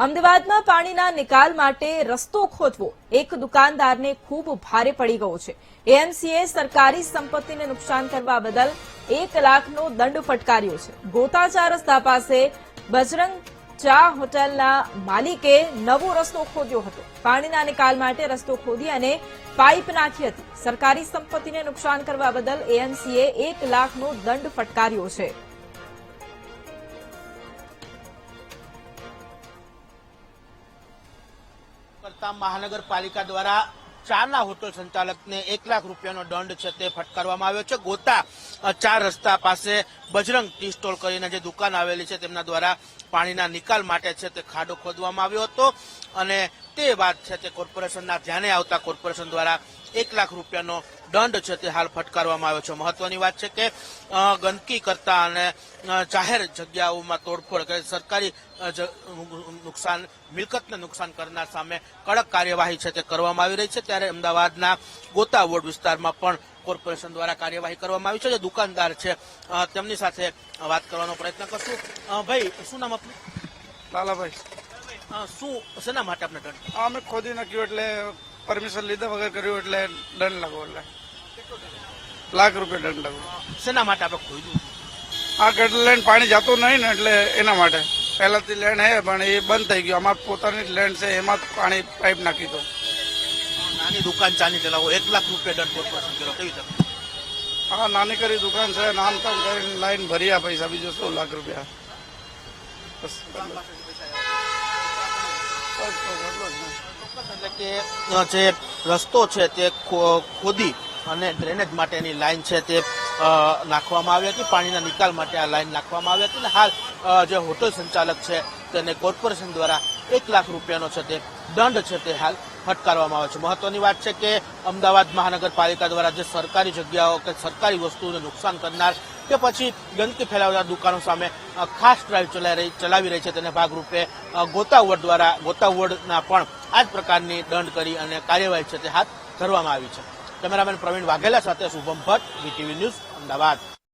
અમદાવાદમાં પાણીના નિકાલ માટે રસ્તો ખોદવો એક દુકાનદારને ખૂબ ભારે પડી ગયો છે। એએમસીએ સરકારી સંપત્તિને નુકસાન કરવા બદલ 1 લાખનો દંડ ફટકાર્યો છે। ગોતા ચા રસ્તા પાસે બજરંગ ચા હોટલના માલિકે નવો રસ્તો ખોદ્યો હતો। પાણીના નિકાલ માટે રસ્તો ખોદી અને પાઇપ નાખી હતી। સરકારી સંપત્તિને નુકસાન કરવા બદલ એએમસીએ 1 લાખનો દંડ ફટકાર્યો છે। महानगरपालिका द्वारा चाना होटल संचालक ने 1 लाख रूपियानो दंड छे ते फटकारवामां आव्यो छे। गोता चार रस्ता पासे बजरंग टी स्टॉल करीने जे दुकान आवेली छे तेमना द्वारा पाणीना निकाल माटे छे ते खाडो खोदवामां आव्यो हतो अने ते बाद छे ते कोर्पोरेशनना ध्याने आवता कोर्पोरेशन द्वारा 1 लाख रूपियानो दंड छे ते हाल फटकारवामां आव्यो छे। महत्वनी वात छे के गंदकी करता अने जाहेर जग्याओमां तोड़फोड़ करे सरकारी नुकसान मिलकतने नुकसान करनार सामे कड़क कार्यवाही छे ते करवामां आवी रही छे। त्यारे अमदावादना गोता वोर्ड विस्तारमां पण कोर्पोरेशन द्वारा कार्यवाही करवामां आवी छे। जे दुकानदार छे तेमनी साथे वात करवानो प्रयत्न करशुं। भाई शुं नाम आपनुं? लालाभाई। शुं शेना माटे आपने दंड? અમે ખોદી નાખ્યું એટલે પરમિશન લીધા વગર કર્યું એટલે દંડ લાગો એટલે ₹1 લાખ દંડ લાગો। शेना माटे आपणे खोद्युं? આ ગટર લાઈન પાણી જતું નહીં ને એટલે એના માટે પહેલાથી લેન્ડ હે પણ એ બંધ થઈ ગયું। અમાર પોતાની લેન્ડ છે એમાં પાણી પાઇપ નાખી દો। નાની દુકાન ચાની ચલાવો 1 લાખ રૂપિયા દંડ કોર્પોરેશન કર્યો, કેવી તક? હા નાની કરી દુકાન છે નામ તો કરીને લાઈન ભર્યા પૈસા બીજો ₹100 લાખ બસ। એટલે કે જે રસ્તો છે તે ખોદી અને ડ્રેનેજ માટેની લાઈન છે તે નાખવામાં આવી હતી। પાણીના નિકાલ માટે આ લાઈન નાખવામાં આવી હતી। હાલ જે હોટલ સંચાલક છે તેને કોર્પોરેશન દ્વારા 1 લાખ રૂપિયાનો છે તે દંડ છે તે હાલ ફટકારવામાં આવે છે। મહત્વની વાત છે કે અમદાવાદ મહાનગરપાલિકા દ્વારા જે સરકારી જગ્યાઓ કે સરકારી વસ્તુઓને નુકસાન કરનાર કે પછી ગંદકી ફેલાવનાર દુકાનો સામે ખાસ ડ્રાઈવ ચલાવી રહી છે તેને ભાગરૂપે ગોતા વોર્ડ દ્વારા ગોતા વોર્ડના પણ આ જ પ્રકારની દંડ કરી અને કાર્યવાહી છે તે હાથ ધરવામાં આવી છે। કેમેરામેન પ્રવીણ વાઘેલા સાથે શુભમ ભટ્ટ, વીટીવી ન્યૂઝ, અમદાવાદ।